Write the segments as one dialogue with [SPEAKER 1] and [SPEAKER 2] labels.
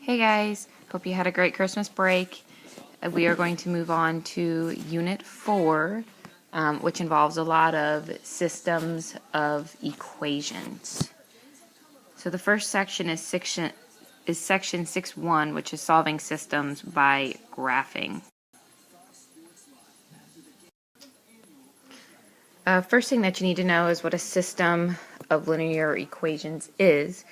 [SPEAKER 1] Hey guys, hope you had a great Christmas break. We are going to move on to Unit 4, which involves a lot of systems of equations. So the first section is section 6.1, which is solving systems by graphing. First thing that you need to know is what a system of linear equations is,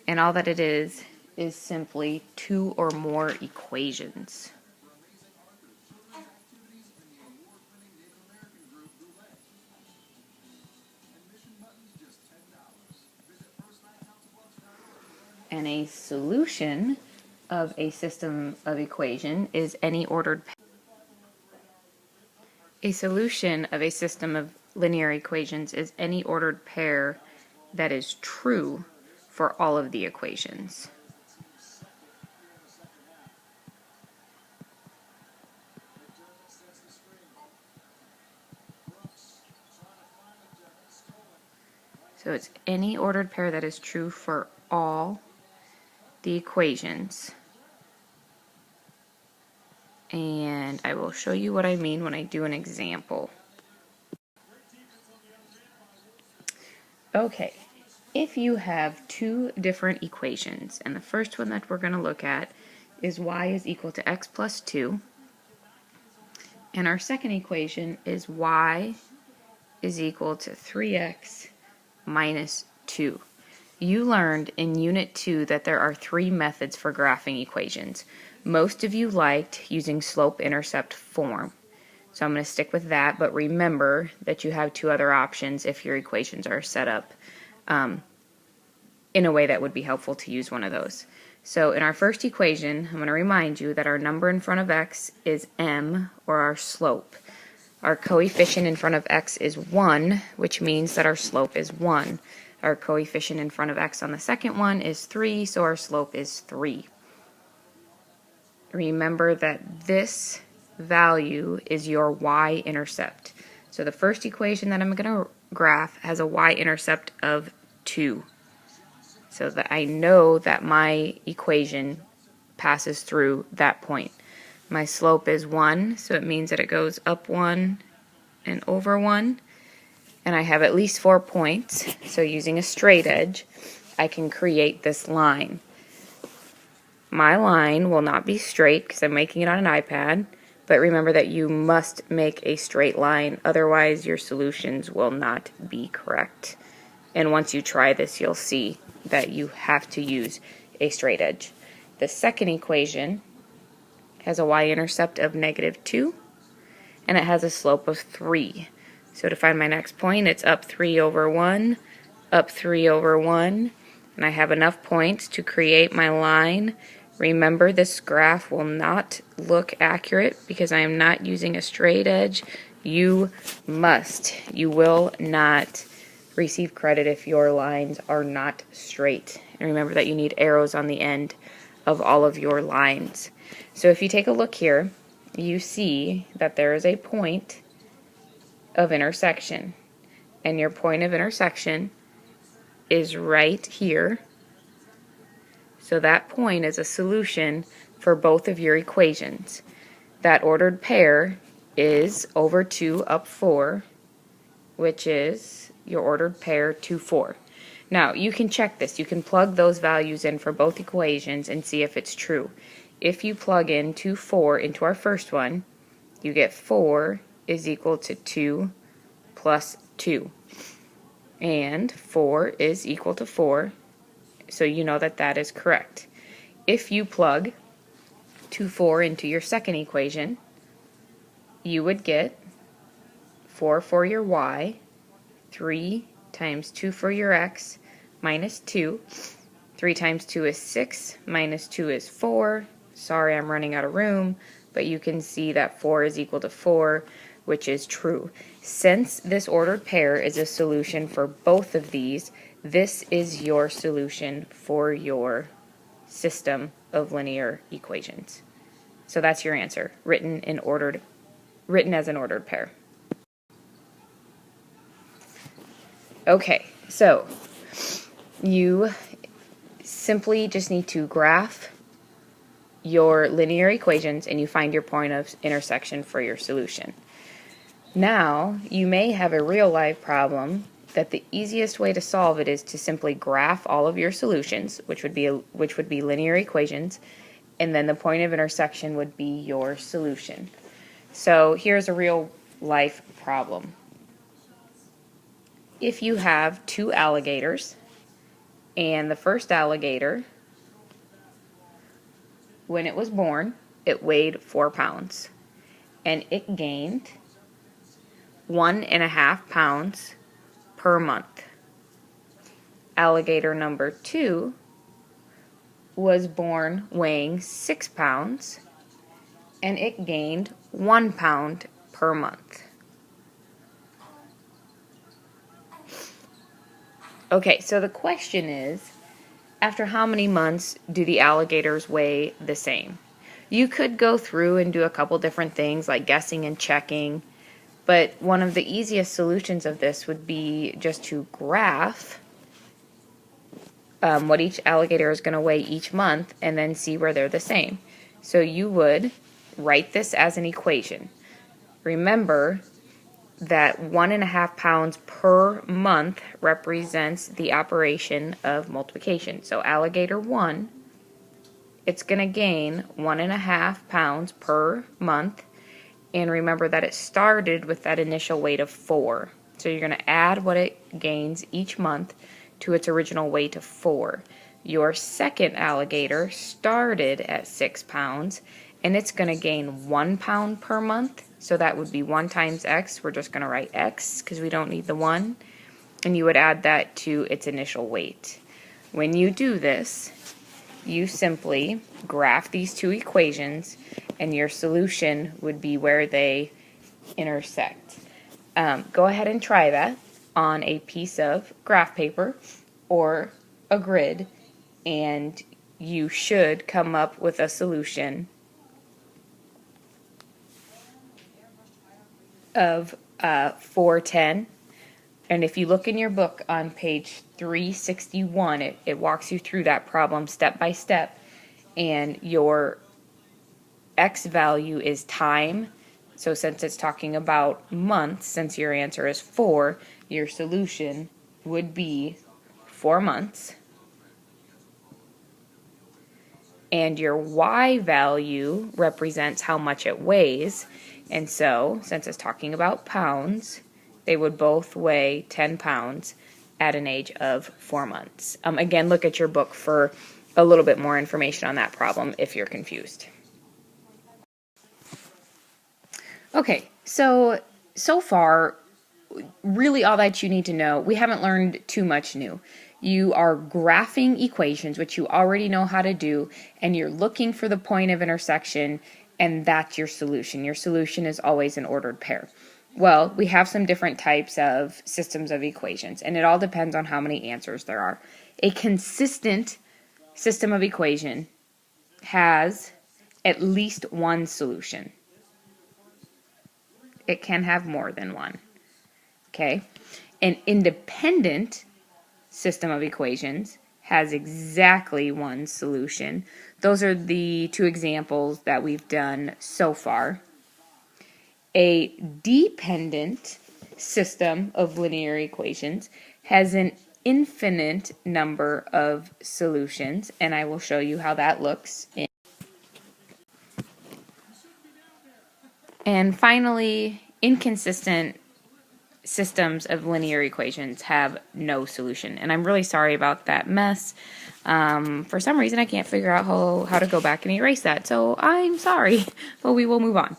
[SPEAKER 1] and all that it is simply two or more equations. And a solution of a system of equation is any ordered pair. A solution of a system of linear equations is any ordered pair that is true for all of the equations. So it's any ordered pair that is true for all the equations. And I will show you what I mean when I do an example. Okay, if you have two different equations, and the first one that we're going to look at is y is equal to x plus 2, and our second equation is y is equal to 3x minus 2. You learned in Unit 2 that there are three methods for graphing equations. Most of you liked using slope-intercept form, so I'm going to stick with that, but remember that you have two other options if your equations are set up in a way that would be helpful to use one of those. So in our first equation, I'm going to remind you that our number in front of x is m, or our slope. Our coefficient in front of x is 1, which means that our slope is 1. Our coefficient in front of x on the second one is 3, so our slope is 3. Remember that this value is your y-intercept. So the first equation that I'm going to graph has a y-intercept of 2. So that I know that my equation passes through that point. My slope is 1, so it means that it goes up 1 and over 1. And I have at least 4 points, so using a straight edge, I can create this line. My line will not be straight because I'm making it on an iPad, but remember that you must make a straight line, otherwise your solutions will not be correct. And once you try this, you'll see that you have to use a straight edge. The second equation has a y-intercept of -2, and it has a slope of 3. So to find my next point, it's up 3 over 1, up 3 over 1, and I have enough points to create my line. Remember, this graph will not look accurate because I am not using a straight edge. You will not receive credit if your lines are not straight. And remember that you need arrows on the end of all of your lines. So if you take a look here, you see that there is a point of intersection, and your point of intersection is right here. So that point is a solution for both of your equations. That ordered pair is over 2 up 4, which is your ordered pair 2, 4. Now you can check this. You can plug those values in for both equations and see if it's true. If you plug in 2, 4 into our first one, you get 4 is equal to 2 plus 2. And 4 is equal to 4, so you know that that is correct. If you plug 2, 4 into your second equation, you would get 4 for your y, 3 times 2 for your x, minus 2. 3 times 2 is 6, minus 2 is 4. Sorry, I'm running out of room, but you can see that 4 is equal to 4, which is true. Since this ordered pair is a solution for both of these, this is your solution for your system of linear equations. So that's your answer, written as an ordered pair. Okay, so you simply just need to graph your linear equations and you find your point of intersection for your solution. Now, you may have a real life problem that the easiest way to solve it is to simply graph all of your solutions, which would be linear equations, and then the point of intersection would be your solution. So here's a real life problem. If you have two alligators, and the first alligator, when it was born, it weighed 4 pounds, and it gained 1.5 pounds per month. Alligator number 2 was born weighing 6 pounds, and it gained 1 pound per month. Okay, so the question is, after how many months do the alligators weigh the same? You could go through and do a couple different things like guessing and checking, but one of the easiest solutions of this would be just to graph what each alligator is going to weigh each month and then see where they're the same. So you would write this as an equation. Remember that 1.5 pounds per month represents the operation of multiplication. So alligator 1, it's going to gain 1.5 pounds per month, and remember that it started with that initial weight of 4. So you're going to add what it gains each month to its original weight of 4. Your second alligator started at 6 pounds, and it's going to gain 1 pound per month. So that would be 1 times x. We're just going to write x because we don't need the 1. And you would add that to its initial weight. When you do this, you simply graph these two equations, and your solution would be where they intersect. Go ahead and try that on a piece of graph paper or a grid, and you should come up with a solution of 410. And if you look in your book on page 361, it walks you through that problem step by step, and your x value is time. So since it's talking about months, since your answer is 4, your solution would be 4 months. And your y value represents how much it weighs. And so, since it's talking about pounds, they would both weigh 10 pounds at an age of 4 months. Again, look at your book for a little bit more information on that problem if you're confused. Okay, so far, really all that you need to know, we haven't learned too much new. You are graphing equations, which you already know how to do, and you're looking for the point of intersection, and that's your solution. Your solution is always an ordered pair. Well, we have some different types of systems of equations, and it all depends on how many answers there are. A consistent system of equation has at least one solution. It can have more than one. Okay? An independent system of equations has exactly one solution. Those are the two examples that we've done so far. A dependent system of linear equations has an infinite number of solutions, and I will show you how that looks. And finally, inconsistent systems of linear equations have no solution. And I'm really sorry about that mess. For some reason, I can't figure out how to go back and erase that. So I'm sorry, but we will move on.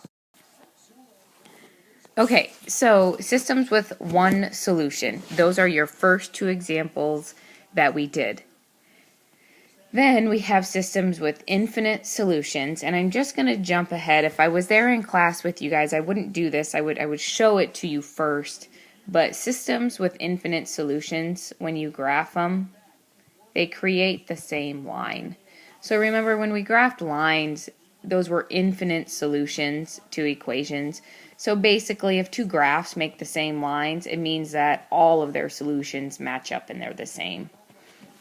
[SPEAKER 1] Okay, so systems with one solution. Those are your first two examples that we did. Then we have systems with infinite solutions, and I'm just going to jump ahead. If I was there in class with you guys, I wouldn't do this. I would show it to you first. But systems with infinite solutions, when you graph them, they create the same line. So remember, when we graphed lines, those were infinite solutions to equations. So basically, if two graphs make the same lines, it means that all of their solutions match up and they're the same.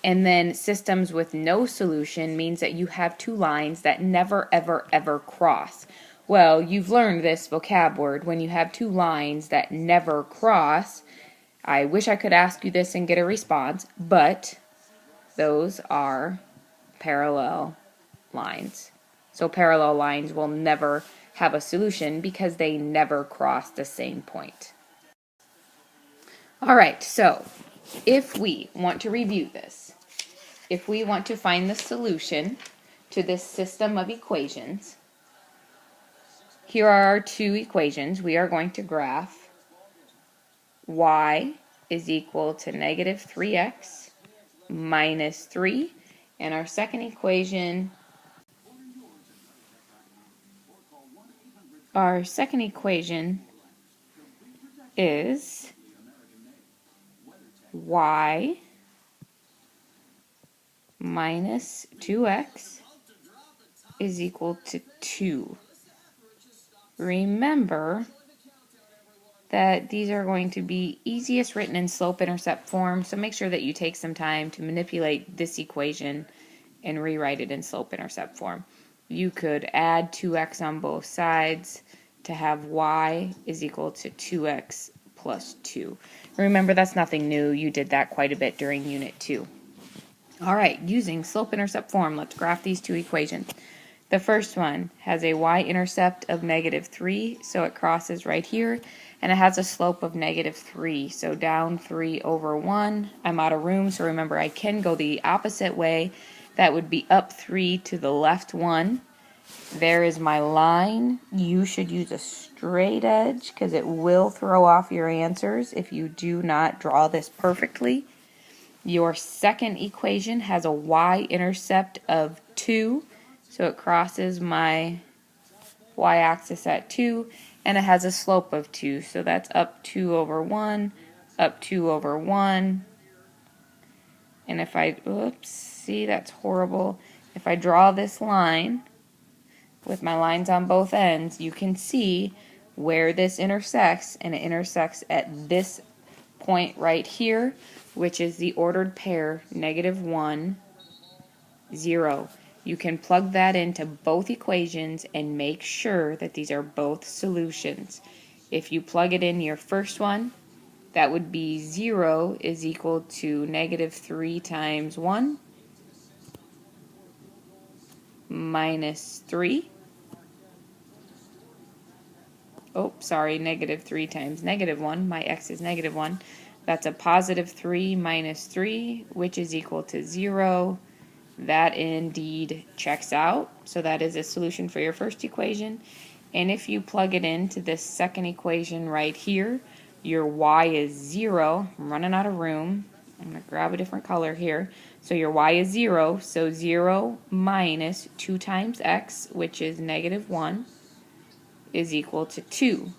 [SPEAKER 1] And then systems with no solution means that you have two lines that never, ever, ever cross. Well, you've learned this vocab word. When you have two lines that never cross, I wish I could ask you this and get a response, but those are parallel lines. So parallel lines will never have a solution because they never cross the same point. All right, so if we want to review this, if we want to find the solution to this system of equations, here are our two equations. We are going to graph y is equal to negative 3x minus 3, and our second equation is y minus 2x is equal to 2. Remember that these are going to be easiest written in slope-intercept form, so make sure that you take some time to manipulate this equation and rewrite it in slope-intercept form. You could add 2x on both sides to have y is equal to 2x plus 2. Remember, that's nothing new. You did that quite a bit during Unit 2. All right, using slope-intercept form, let's graph these two equations. The first one has a y-intercept of negative 3, so it crosses right here, and it has a slope of negative 3, so down 3 over 1. I'm out of room, so remember I can go the opposite way. That would be up 3 to the left 1. There is my line. You should use a straight edge because it will throw off your answers if you do not draw this perfectly. Your second equation has a y-intercept of 2, so it crosses my y-axis at 2, and it has a slope of 2, so that's up 2 over 1, up 2 over 1, and if I, oops, see, that's horrible. If I draw this line with my lines on both ends, you can see where this intersects, and it intersects at this point right here, which is the ordered pair negative 1, 0. You can plug that into both equations and make sure that these are both solutions. If you plug it in your first one, that would be 0 is equal to negative 3 times 1 minus 3. Oh, sorry, negative 3 times negative 1. My x is negative 1. That's a positive 3 minus 3, which is equal to 0. That indeed checks out. So that is a solution for your first equation. And if you plug it into this second equation right here, your y is 0. I'm running out of room. I'm going to grab a different color here. So your y is 0. So 0 minus 2 times x, which is negative 1, is equal to 2.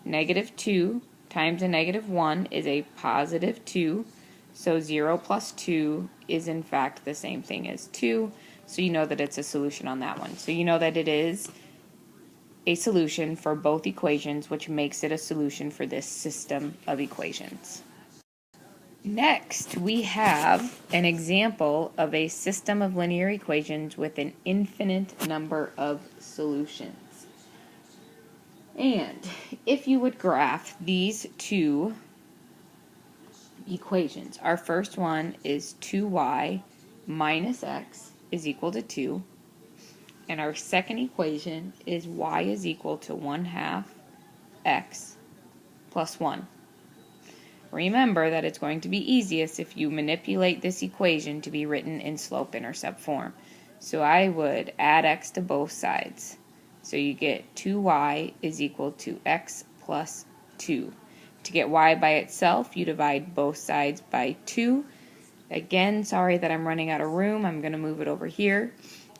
[SPEAKER 1] Negative 2 times a negative 1 is a positive 2. So 0 plus 2 is in fact the same thing as 2. So you know that it's a solution on that one. So you know that it is a solution for both equations, which makes it a solution for this system of equations. Next, we have an example of a system of linear equations with an infinite number of solutions. And if you would graph these two equations, our first one is 2y minus x is equal to 2. And our second equation is y is equal to 1/2 x plus 1. Remember that it's going to be easiest if you manipulate this equation to be written in slope-intercept form. So I would add x to both sides. So you get 2y is equal to x plus 2. To get y by itself, you divide both sides by 2. Again, sorry that I'm running out of room. I'm going to move it over here.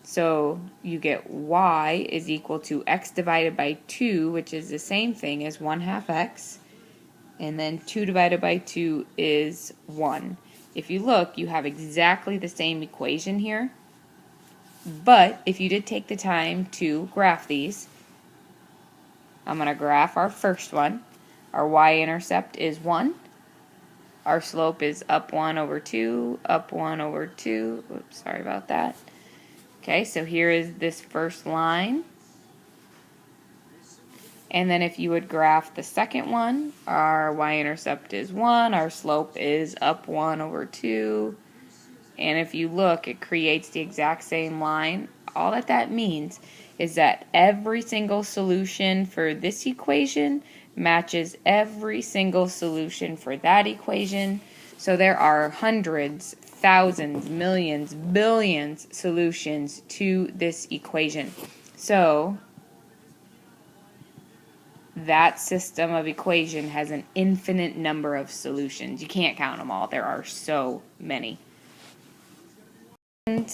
[SPEAKER 1] So you get y is equal to x divided by 2, which is the same thing as 1/2 x. And then 2 divided by 2 is 1. If you look, you have exactly the same equation here. But if you did take the time to graph these, I'm going to graph our first one. Our y-intercept is 1. our slope is up 1 over 2, up 1 over 2. Oops, sorry about that. Okay, so here is this first line. And then if you would graph the second one, our y-intercept is 1, our slope is up 1 over 2. And if you look, it creates the exact same line. All that means is that every single solution for this equation matches every single solution for that equation. So there are hundreds, thousands, millions, billions solutions to this equation. So that system of equation has an infinite number of solutions. You can't count them all. There are so many. And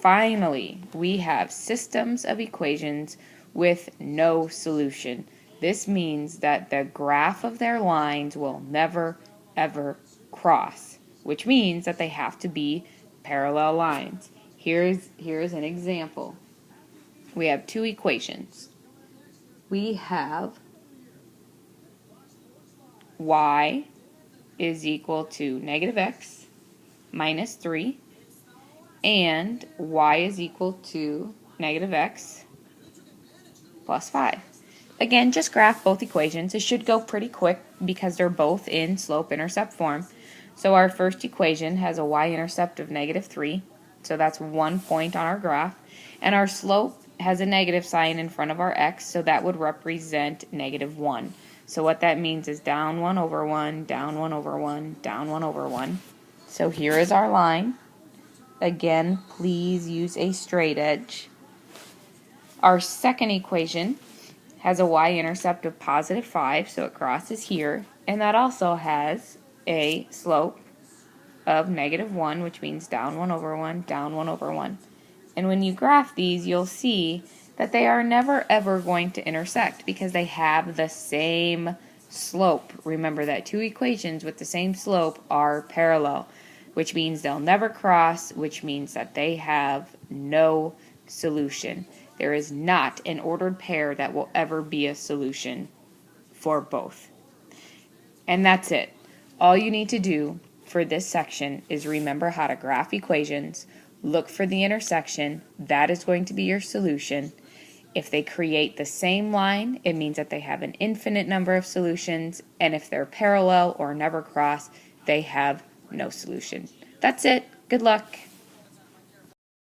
[SPEAKER 1] finally, we have systems of equations with no solution. This means that the graph of their lines will never, ever cross, which means that they have to be parallel lines. Here's an example. We have two equations. We have y is equal to negative x minus 3, and y is equal to negative x plus 5. Again, just graph both equations. It should go pretty quick because they're both in slope-intercept form. So our first equation has a y-intercept of negative 3, so that's 1 point on our graph, and our slope has a negative sign in front of our x, so that would represent negative 1. So what that means is down 1 over 1, down 1 over 1, down 1 over 1. So here is our line. Again, please use a straight edge. Our second equation has a y-intercept of positive 5, so it crosses here, and that also has a slope of negative 1, which means down 1 over 1, down 1 over 1. And when you graph these, you'll see that they are never ever going to intersect because they have the same slope. Remember that two equations with the same slope are parallel, which means they'll never cross, which means that they have no solution. There is not an ordered pair that will ever be a solution for both. And that's it. All you need to do for this section is remember how to graph equations, look for the intersection, that is going to be your solution. If they create the same line, it means that they have an infinite number of solutions, and if they're parallel or never cross, they have no solution. That's it. Good luck.